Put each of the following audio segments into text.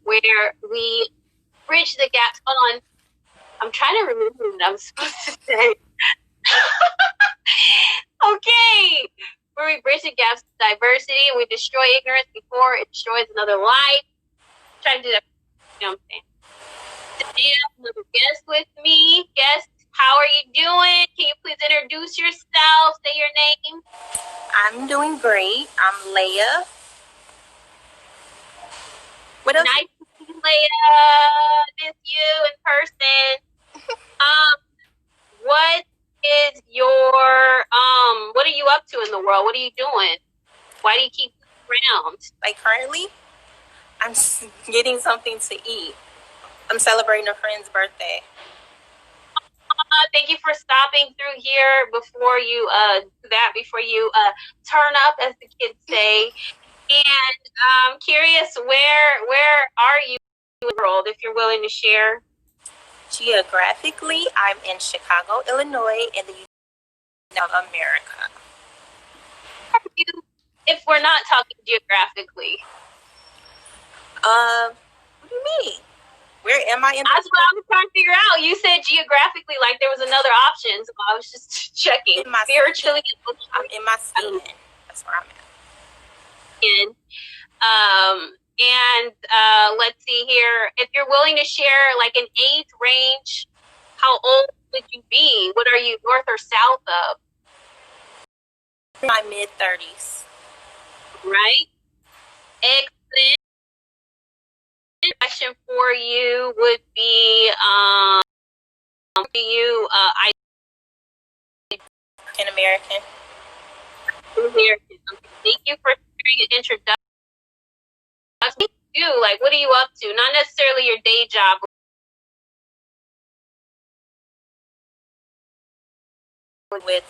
where we bridge the gap. Hold on. I'm trying to remember what I'm supposed to say. Okay. Where we bridge the gaps of diversity and we destroy ignorance before it destroys another life. I'm trying to do that. You know what I'm saying? Today I have another guest with me. Guest, how are you doing? Can you please introduce yourself? Say your name. I'm doing great. I'm Layah. What else? Nice to see you, Layah. Miss you in person. What is your what are you up to in the world? What are you doing? Why do you keep around? Like currently, I'm getting something to eat. I'm celebrating a friend's birthday. Thank you for stopping through here before you do that, before you turn up, as the kids say. And I'm curious, where are you in the world, if you're willing to share? Geographically, I'm in Chicago, Illinois, in the United States of America. If we're not talking geographically. What do you mean? Where am I in? That's what I was trying to figure out. You said geographically, like there was another option, so I was just checking. Spiritually, I'm in my skin. That's where I'm at. Let's see here. If you're willing to share like an age range, how old would you be? What are you, north or south of? My mid-30s. Right. Excellent. Question for you would be, do you African American. American. Thank you for sharing an introduction. Like, what are you up to? Not necessarily your day job. With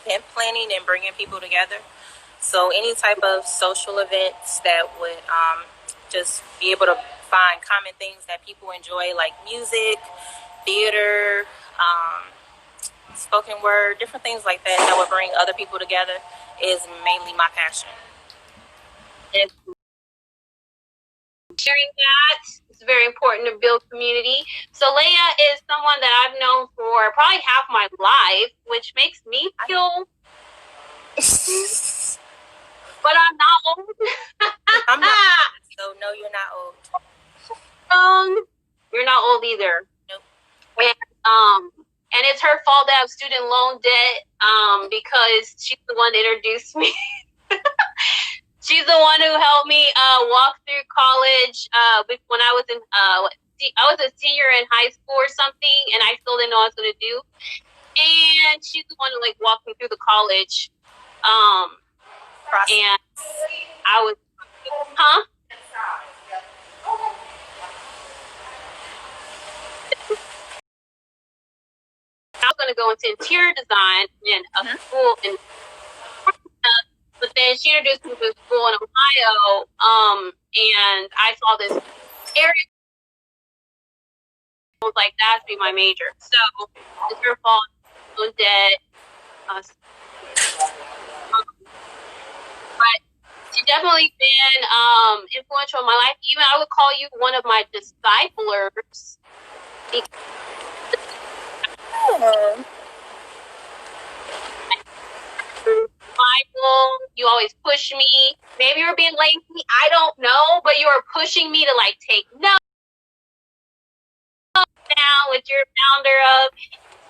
event planning and bringing people together. So any type of social events that would just be able to find common things that people enjoy, like music, theater, spoken word, different things like that that would bring other people together is mainly my passion. Sharing that, it's very important to build community. So Layah is someone that I've known for probably half my life, which makes me feel but I'm not old. I'm not, so no, you're not old. You're not old either. Nope. And it's her fault that I have student loan debt, because she's the one that introduced me. She's the one who helped me walk through college when I was in I was a senior in high school or something, and I still didn't know what I was going to do. And she's the one who like walked me through the college. And I was, I was going to go into interior design in a school in but then she introduced me to a school in Ohio, and I saw this area. I was like, that should be my major. So it's her fault. On debt. But she's definitely been influential in my life. Even I would call you one of my disciplers. Bible, you always push me. Maybe you're being lazy, I don't know, but you are pushing me to like take notes down, which you're founder of,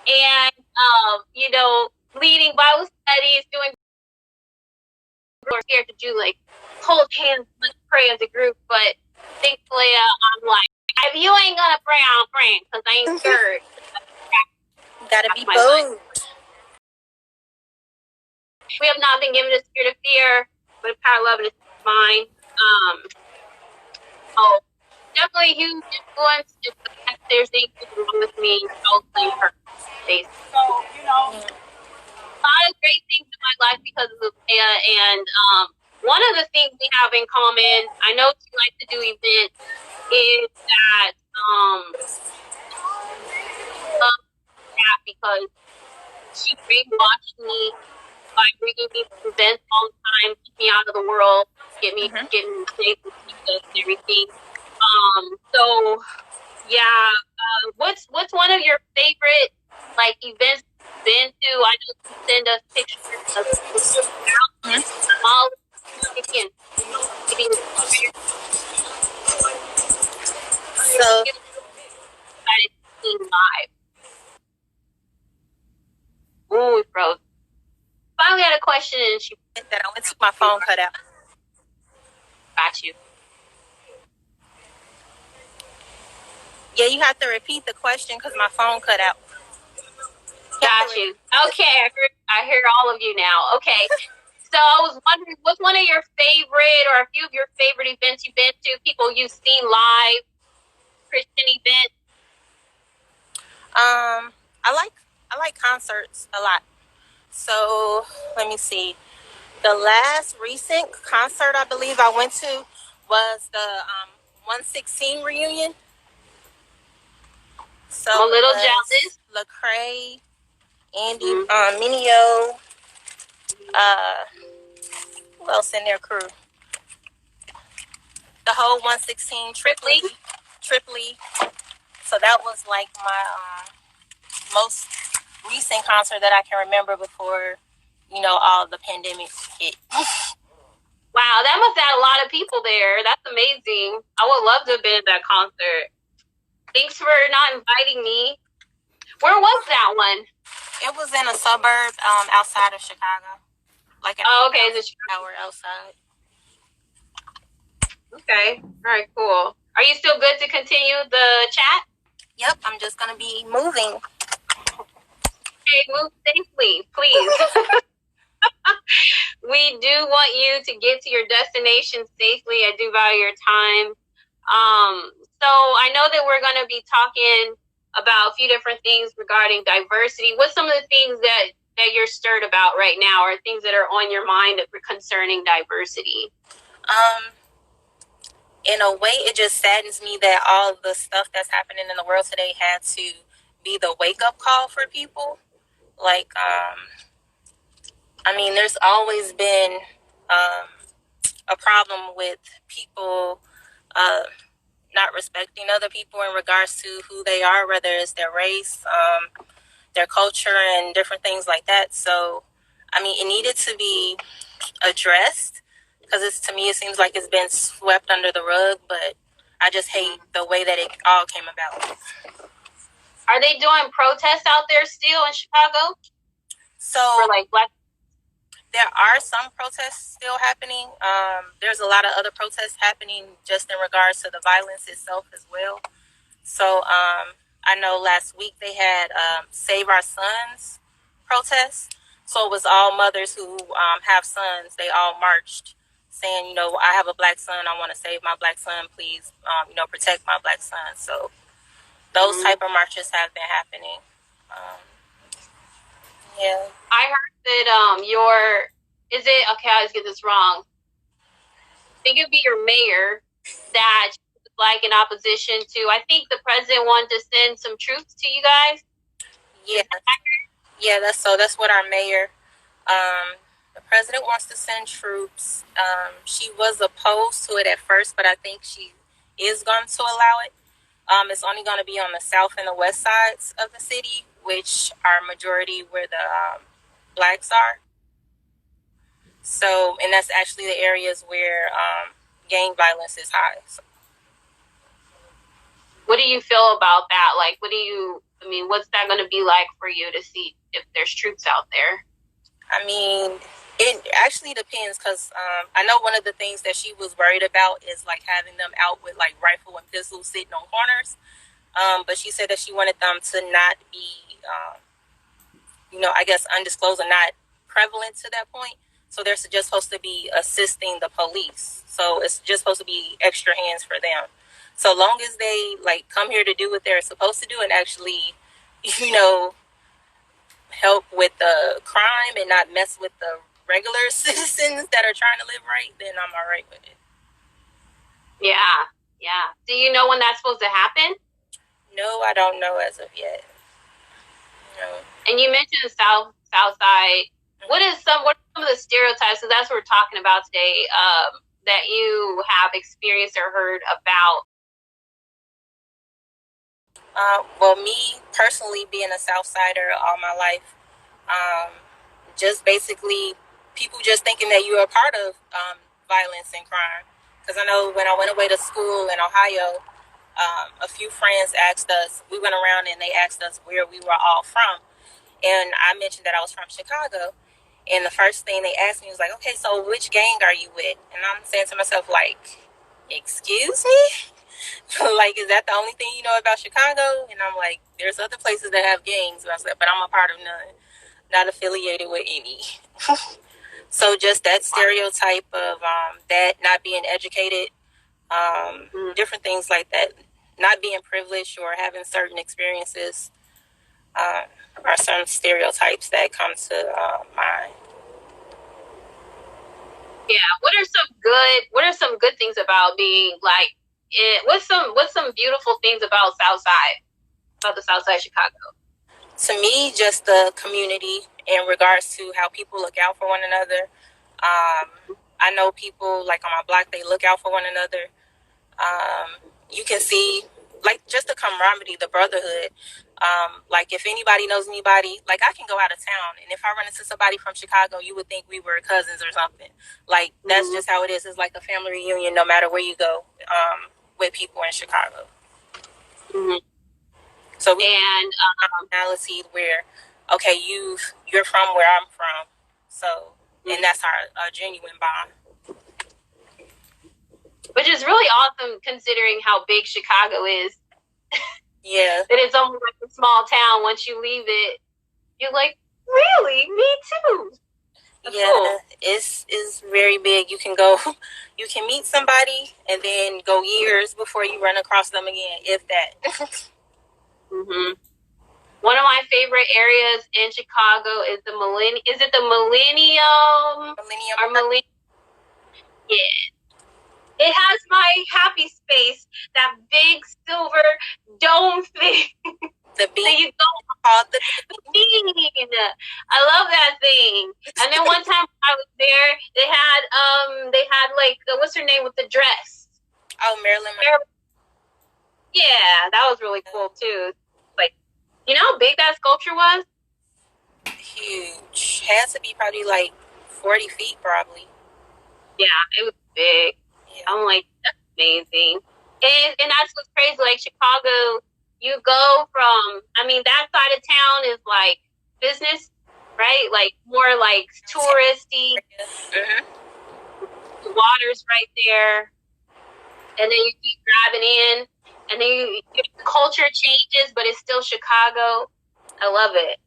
and leading Bible studies, doing. We're scared to do like hold hands, let's pray as a group, but thankfully I'm like, if you ain't gonna pray, I'll pray because I ain't scared. Gotta be bold. We have not been given a spirit of fear, but a power, love, and a mind. Definitely huge influence. If there's anything wrong with me, I'll blame her. So, a lot of great things in my life because of Layah, and one of the things we have in common, I know she likes to do events, is that because she brainwashed me by bringing me to events all the time, keep me out of the world, get me safe with Jesus and everything. So yeah, what's one of your favorite like events you've been to? I know you send us pictures of mountains, all maybe So excited to see live. Ooh, we froze. Finally had a question and she that I went to, my phone cut out. got you. Yeah, you have to repeat the question because my phone cut out. Got you. Okay, I hear all of you now. Okay. So I was wondering, what's one of your favorite or a few of your favorite events you've been to? People you've seen live, Christian events? I like concerts a lot. So let me see. The last recent concert I believe I went to was the 116 reunion. So I'm a little jealous. Lecrae, Andy, Minio, who else in their crew? The whole 116 Triply. So that was like my most recent concert that I can remember before, all the pandemic hit. Wow, that must have had a lot of people there. That's amazing. I would love to have been at that concert. Thanks for not inviting me. Where was that one? It was in a suburb outside of Chicago. Like an okay, hour outside. Okay. All right, cool. Are you still good to continue the chat? Yep, I'm just going to be moving. Okay, move safely, please. We do want you to get to your destination safely. I do value your time. So I know that we're going to be talking about a few different things regarding diversity. What's some of the things that you're stirred about right now, or things that are on your mind concerning diversity? In a way, it just saddens me that all the stuff that's happening in the world today had to be the wake-up call for people. Like, there's always been a problem with people not respecting other people in regards to who they are, whether it's their race, their culture, and different things like that. So, it needed to be addressed because to me, it seems like it's been swept under the rug, but I just hate the way that it all came about. Are they doing protests out there still in Chicago? So, for like Black? There are some protests still happening. There's a lot of other protests happening just in regards to the violence itself as well. So I know last week they had Save Our Sons protests. So it was all mothers who have sons. They all marched saying, I have a black son. I want to save my black son. Please, protect my black son. So those type of marches have been happening. Yeah. I heard that I always get this wrong. I think it'd be your mayor that like in opposition to, I think the president wanted to send some troops to you guys. Yeah, that's what our mayor, the president wants to send troops. She was opposed to it at first, but I think she is going to allow it. It's only going to be on the south and the west sides of the city, which are majority where the blacks are. So, and that's actually the areas where gang violence is high. So. What do you feel about that? Like, what's that going to be like for you to see if there's troops out there? It actually depends because I know one of the things that she was worried about is like having them out with like rifle and pistols sitting on corners. But she said that she wanted them to not be, I guess undisclosed and not prevalent to that point. So they're just supposed to be assisting the police. So it's just supposed to be extra hands for them. So long as they like come here to do what they're supposed to do and actually, help with the crime and not mess with the regular citizens that are trying to live right, then I'm all right with it. Yeah. Do you know when that's supposed to happen? No, I don't know as of yet. No. And you mentioned South Side. What are some of the stereotypes? Because that's what we're talking about today. That you have experienced or heard about Well, me personally, being a South Sider all my life, um, just basically people just thinking that you're a part of violence and crime. Because I know when I went away to school in Ohio, a few friends asked us, we went around and they asked us where we were all from. And I mentioned that I was from Chicago. And the first thing they asked me was like, okay, so which gang are you with? And I'm saying to myself, like, excuse me? Like, is that the only thing you know about Chicago? And I'm like, there's other places that have gangs. But I'm a part of none, not affiliated with any. So just that stereotype of that not being educated, different things like that, not being privileged or having certain experiences are some stereotypes that come to mind. Yeah. What are some good things about being like what's some beautiful things about the South Side of Chicago? To me, just the community in regards to how people look out for one another. I know people like on my block, they look out for one another. You can see like just the camaraderie, the brotherhood. Like if anybody knows anybody, like I can go out of town, and if I run into somebody from Chicago, you would think we were cousins or something. Like that's just how it is. It's like a family reunion, no matter where you go, with people in Chicago. Mm-hmm. So we personality where, okay, you're from where I'm from, so and that's our genuine bond. Which is really awesome considering how big Chicago is. Yeah. That it's almost like a small town. Once you leave it, you're like, really? Me too. That's cool. It's very big. You can meet somebody and then go years before you run across them again, if that. Mm-hmm. One of my favorite areas in Chicago is the Millennium. Is it the Millennium? Yeah. It has my happy space, that big silver dome thing. The bean. So you go called the bean. I love that thing. And then one time I was there, they had like what's her name with the dress? Oh, Marilyn. Yeah, that was really cool too. Like, you know how big that sculpture was? Huge. Had to be probably like 40 feet, probably. Yeah, it was big. Yeah. I'm like, that's amazing. And that's what's crazy. Like Chicago, you go from, I mean, that side of town is like business, right? Like more like touristy. Mm-hmm. The water's right there. And then you keep driving in. And then the culture changes, but it's still Chicago. I love it.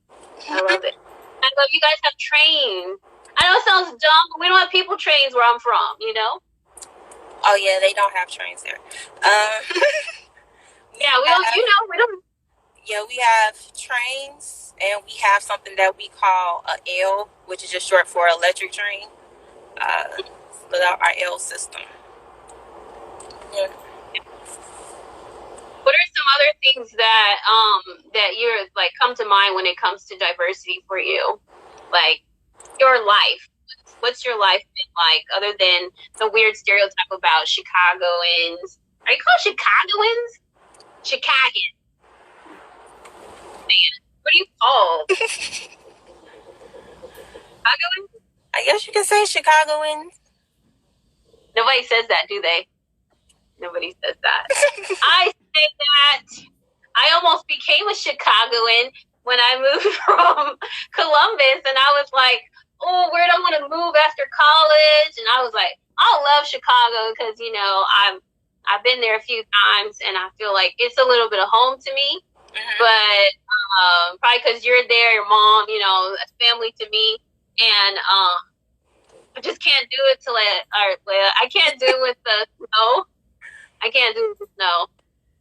I love it. I love you guys have trains. I know it sounds dumb, but we don't have people trains where I'm from, you know? Oh, yeah, they don't have trains there. Yeah, we don't. Yeah, we have trains, and we have something that we call a L, which is just short for electric train. Without our L system. Yeah. What are some other things that you're like come to mind when it comes to diversity for you? Like your life. What's your life been like other than the weird stereotype about Chicagoans? Are you called Chicagoans? Chicagan. Man, what are you called? Chicagoans? I guess you can say Chicagoans. Nobody says that, do they? Nobody says that. I say that. I almost became a Chicagoan when I moved from Columbus, and I was like, oh, where do I want to move after college? And I was like, I love Chicago because, you know, I've been there a few times, and I feel like it's a little bit of home to me. Mm-hmm. But probably because you're there, your mom, you know, a family to me, and I just can't do it I can't do it with the snow. I can't do it with the snow.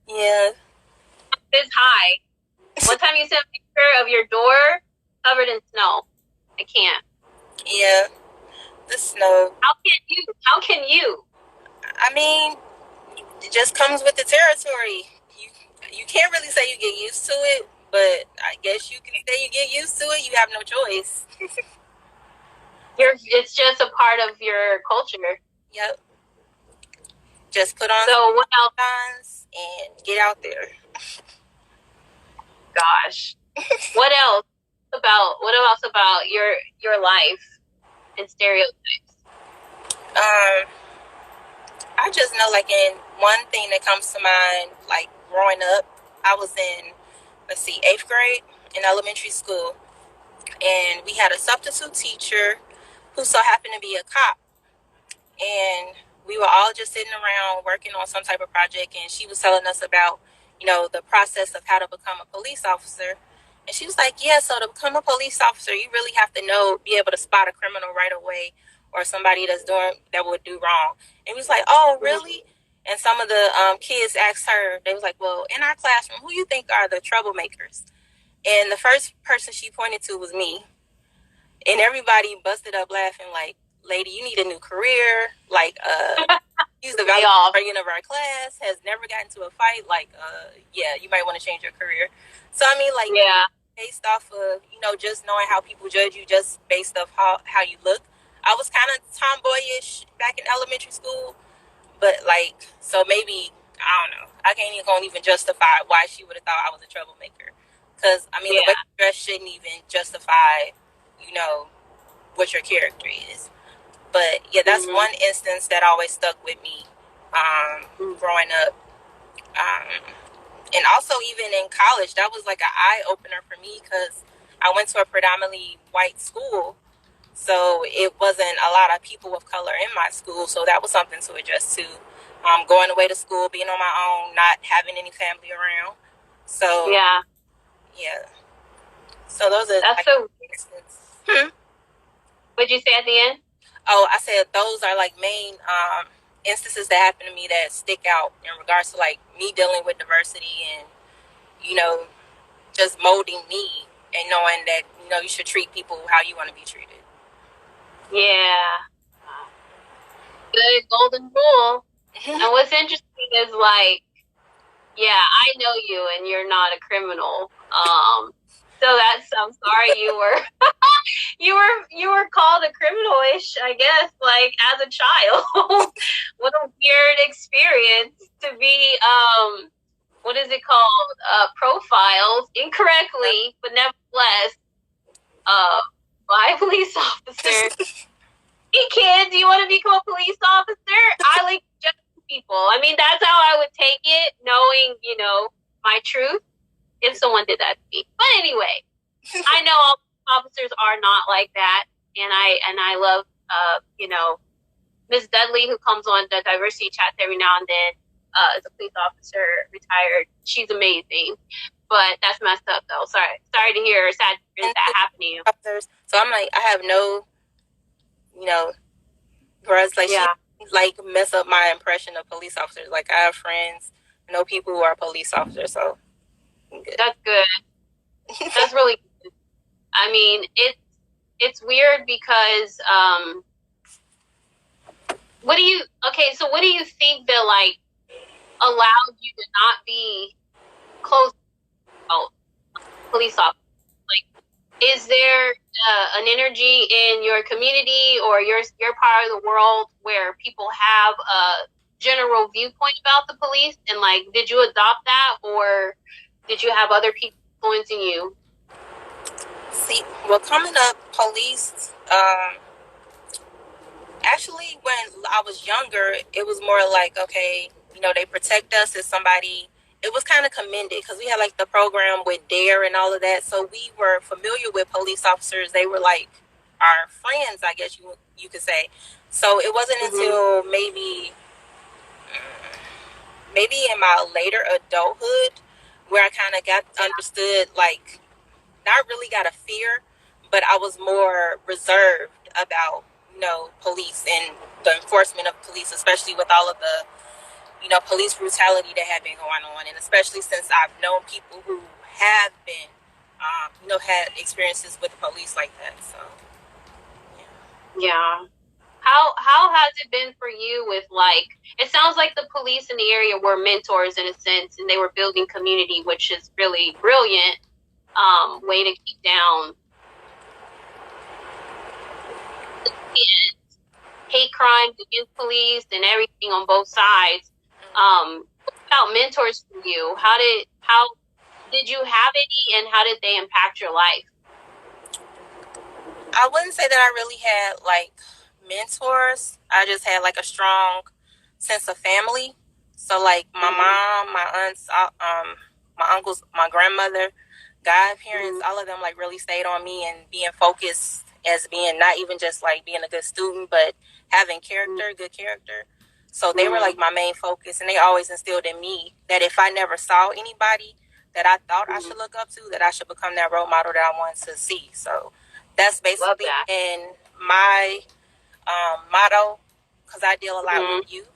Yeah. It's high. One time you sent a picture of your door covered in snow. I can't. Yeah. The snow. How can you? I mean, it just comes with the territory. You can't really say you get used to it, but I guess you can say you get used to it. You have no choice. It's just a part of your culture. Yep. Just put on what else? And get out there. gosh. What else about your life and stereotypes? I just know, like, in one thing that comes to mind, like, growing up, I was in, 8th grade in elementary school, and we had a substitute teacher who so happened to be a cop, and we were all just sitting around working on some type of project, and she was telling us about, the process of how to become a police officer. And she was like, yeah, so to become a police officer, you really have to be able to spot a criminal right away, or somebody that would do wrong. And we was like, oh, really? And some of the kids asked her, they was like, well, in our classroom, who you think are the troublemakers? And the first person she pointed to was me. And everybody busted up laughing like, lady, you need a new career. Like, she's the valedictorian of our class, has never gotten into a fight. Like, yeah, you might want to change your career. So, I mean, like, yeah, based off of, just knowing how people judge you just based off how you look. I was kind of tomboyish back in elementary school, but, like, so maybe, I don't know. I can't even justify why she would have thought I was a troublemaker. Because, I mean, the way you dress shouldn't even justify, what your character is. But, yeah, that's one instance that always stuck with me growing up. And also, even in college, that was like an eye-opener for me because I went to a predominantly white school. So it wasn't a lot of people of color in my school. So that was something to adjust to. Going away to school, being on my own, not having any family around. So, yeah. So those are... That's so... What'd you say at the end? Oh, I said those are like main instances that happen to me that stick out in regards to like me dealing with diversity and, just molding me and knowing that, you should treat people how you want to be treated. Yeah. Good golden rule. And what's interesting is like, yeah, I know you and you're not a criminal. So I'm sorry you were you were called a criminal-ish, I guess, like as a child. What a weird experience to be what is it called? Profiled incorrectly, but nevertheless, by a police officer. Hey kids, you want to become a police officer? I like just people. I mean, that's how I would take it, knowing, my truth, if someone did that to me. But anyway, I know all officers are not like that, and I love Miss Dudley, who comes on the diversity chats every now and then, as a police officer, retired. She's amazing. But that's messed up though. Sorry to hear sad that happened to you. So I'm like, I have no whereas like she like mess up my impression of police officers. Like I have friends, I know people who are police officers, so I'm good. That's good. That's really good. I mean, it's weird because what do you think that like allowed you to not be close to police officers? Like, is there an energy in your community or your part of the world where people have a general viewpoint about the police, and like, did you adopt that, or did you have other people influencing you? See, well, coming up, police, actually, when I was younger, it was more like, okay, they protect us as somebody. It was kind of commended because we had like the program with DARE and all of that. So we were familiar with police officers. They were like our friends, I guess you could say. So it wasn't until maybe in my later adulthood where I kind of understood, like, not really got a fear, but I was more reserved about, police and the enforcement of police, especially with all of the, police brutality that had been going on. And especially since I've known people who have been, had experiences with the police like that. So, yeah. How has it been for you with, like, it sounds like the police in the area were mentors in a sense, and they were building community, which is really brilliant way to keep down hate crimes against police and everything on both sides. What about mentors for you? How Did you have any, and how did they impact your life? I wouldn't say that I really had like mentors. I just had like a strong sense of family. So like my mom, my aunts, my uncles, my grandmother, godparents, all of them like really stayed on me and being focused as being not even just like being a good student, but having character, good character. So they were like my main focus, and they always instilled in me that if I never saw anybody that I thought I should look up to, that I should become that role model that I wanted to see. So that's basically in my motto, because I deal a lot with youth.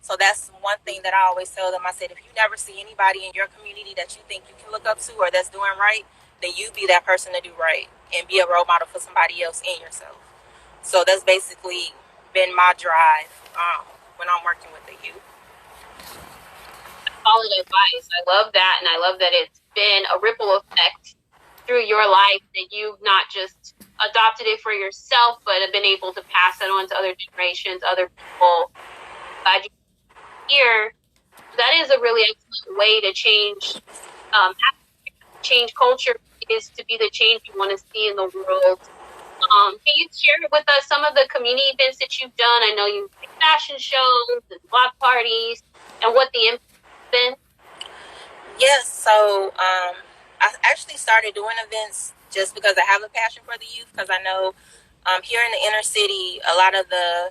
So that's one thing that I always tell them. I said, if you never see anybody in your community that you think you can look up to or that's doing right, then you be that person to do right and be a role model for somebody else and yourself. So that's basically been my drive when I'm working with the youth. Solid advice. I love that, and I love that it's been a ripple effect through your life, that you've not just adopted it for yourself, but have been able to pass it on to other generations, other people. Glad you're here. That is a really excellent way to change culture, is to be the change you want to see in the world. Can you share with us some of the community events that you've done? I know you've done fashion shows and block parties, and what the impact has been. Yes, so I actually started doing events just because I have a passion for the youth, because I know here in the inner city, a lot of the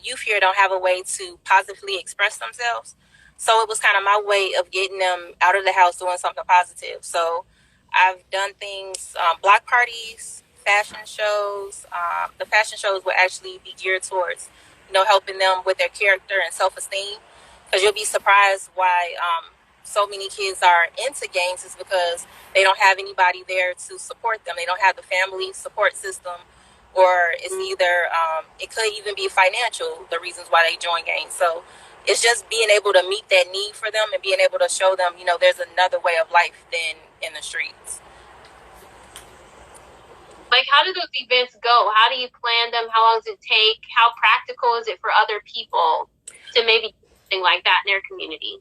youth here don't have a way to positively express themselves. So it was kind of my way of getting them out of the house doing something positive. So I've done things, block parties, fashion shows. The fashion shows will actually be geared towards, helping them with their character and self-esteem. Because you'll be surprised why so many kids are into gangs, is because they don't have anybody there to support them. They don't have the family support system, or it's either it could even be financial, the reasons why they join gangs. So it's just being able to meet that need for them and being able to show them, there's another way of life than in the streets. Like, how do those events go? How do you plan them? How long does it take? How practical is it for other people to maybe do something like that in their community?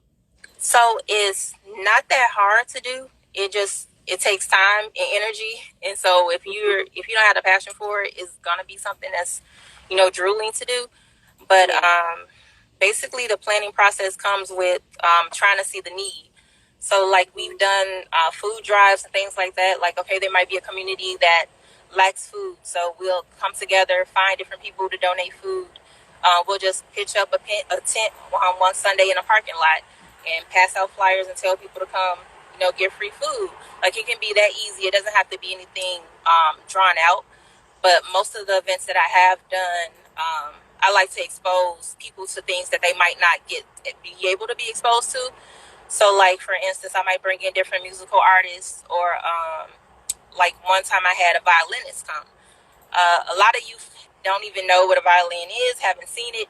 So it's not that hard to do. It takes time and energy. And so if you don't have a passion for it, it's gonna be something that's, drooling to do. But basically the planning process comes with trying to see the need. So like we've done food drives and things like that. Like, okay, there might be a community that lacks food. So we'll come together, find different people to donate food. We'll just pitch up a tent on one Sunday in a parking lot and pass out flyers and tell people to come, get free food. Like, it can be that easy. It doesn't have to be anything drawn out. But most of the events that I have done, I like to expose people to things that they might not be able to be exposed to. So, like, for instance, I might bring in different musical artists, or like one time I had a violinist come. A lot of youth don't even know what a violin is, haven't seen it,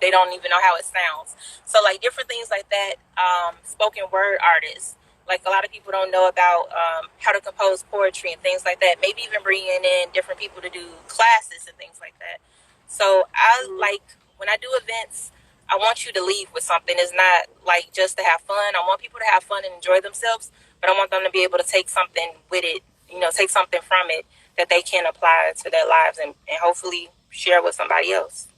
they don't even know how it sounds. So like different things like that. Spoken word artists, like a lot of people don't know about how to compose poetry and things like that. Maybe even bringing in different people to do classes and things like that. So I like, when I do events, I want you to leave with something. It's not like just to have fun. I want people to have fun and enjoy themselves, but I want them to be able to take something with it, take something from it that they can apply to their lives and hopefully share with somebody else.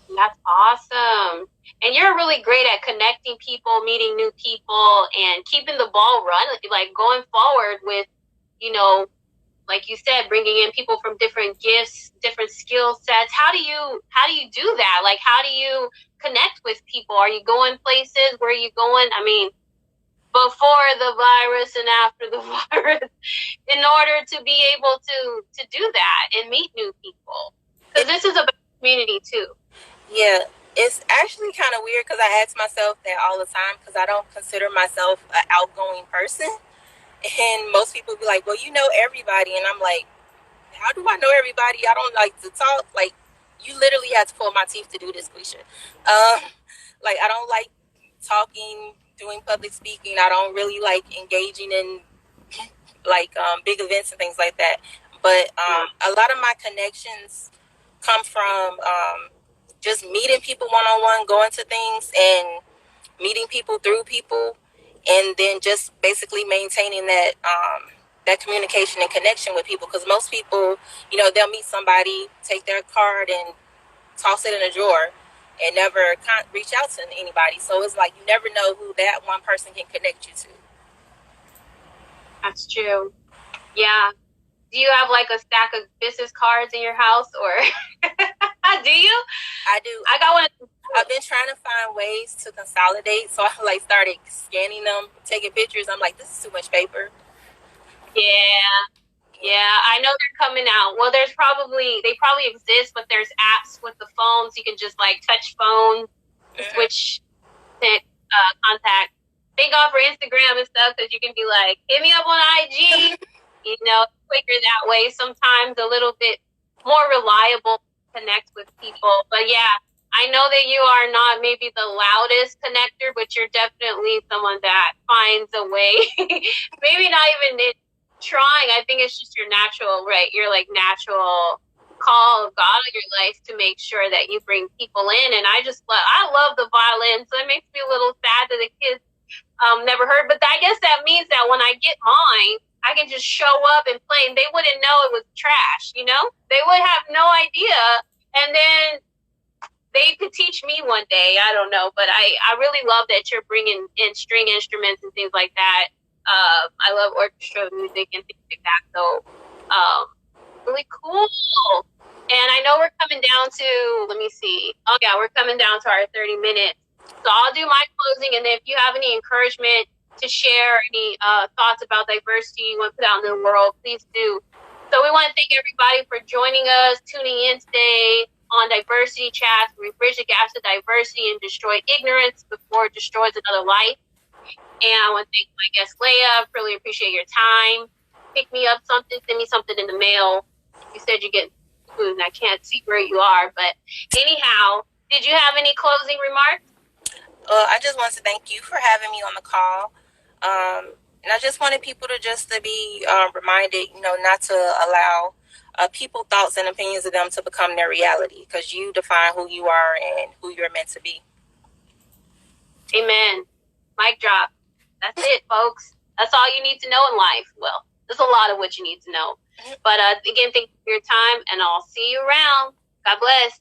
That's awesome. And you're really great at connecting people, meeting new people, and keeping the ball running, like going forward with, like you said, bringing in people from different gifts, different skill sets. How do you do that? Like, how do you connect with people? Are you going places? Where are you going? I mean, before the virus and after the virus, in order to be able to do that and meet new people? Because this is a community too. Yeah, it's actually kind of weird, because I ask myself that all the time, because I don't consider myself an outgoing person. And most people be like, well, you know everybody. And I'm like, how do I know everybody? I don't like to talk. Like, you literally have to pull my teeth to do this, Quisha. Like, I don't like talking, doing public speaking. I don't really like engaging in like big events and things like that. But a lot of my connections come from just meeting people one-on-one, going to things and meeting people through people. and then just basically maintaining that that communication and connection with people. Because most people, they'll meet somebody, take their card and toss it in a drawer, and never reach out to anybody. So it's like you never know who that one person can connect you to. That's true. Yeah. Do you have like a stack of business cards in your house, or do you? I do. I got one. I've been trying to find ways to consolidate, so I like started scanning them, taking pictures. I'm like, this is too much paper. Yeah, I know they're coming out. Well, they probably exist, but there's apps with the phones. You can just like touch phone, switch contact. Thank God for Instagram and stuff, because you can be like, hit me up on IG. Quicker that way. Sometimes a little bit more reliable to connect with people. But yeah, I know that you are not maybe the loudest connector, but you're definitely someone that finds a way. Maybe not even trying. I think it's just your natural, right? Your like natural call of God in your life to make sure that you bring people in. And I love the violin, so it makes me a little sad that the kids never heard. But I guess that means that when I get mine, I can just show up and play, and they wouldn't know it was trash, They would have no idea. And then they could teach me one day. I don't know. But I really love that you're bringing in string instruments and things like that. I love orchestra music and things like that. So really cool. And I know we're coming down to, let me see. Oh, yeah, we're coming down to our 30 minutes. So I'll do my closing, and then if you have any encouragement to share, any thoughts about diversity you want to put out in the world, please do. So we want to thank everybody for joining us, tuning in today on Diversity Chats, where we bridge the gaps of diversity and destroy ignorance before it destroys another life. And I want to thank my guest, Layah. Really appreciate your time. Pick me up something, send me something in the mail. You said you get food, and I can't see where you are. But anyhow, did you have any closing remarks? I just want to thank you for having me on the call. And I just wanted people to be reminded, not to allow people, thoughts, and opinions of them to become their reality, because you define who you are and who you're meant to be. Amen. Mic drop. That's it, folks. That's all you need to know in life. Well, there's a lot of what you need to know. But again, thank you for your time, and I'll see you around. God bless.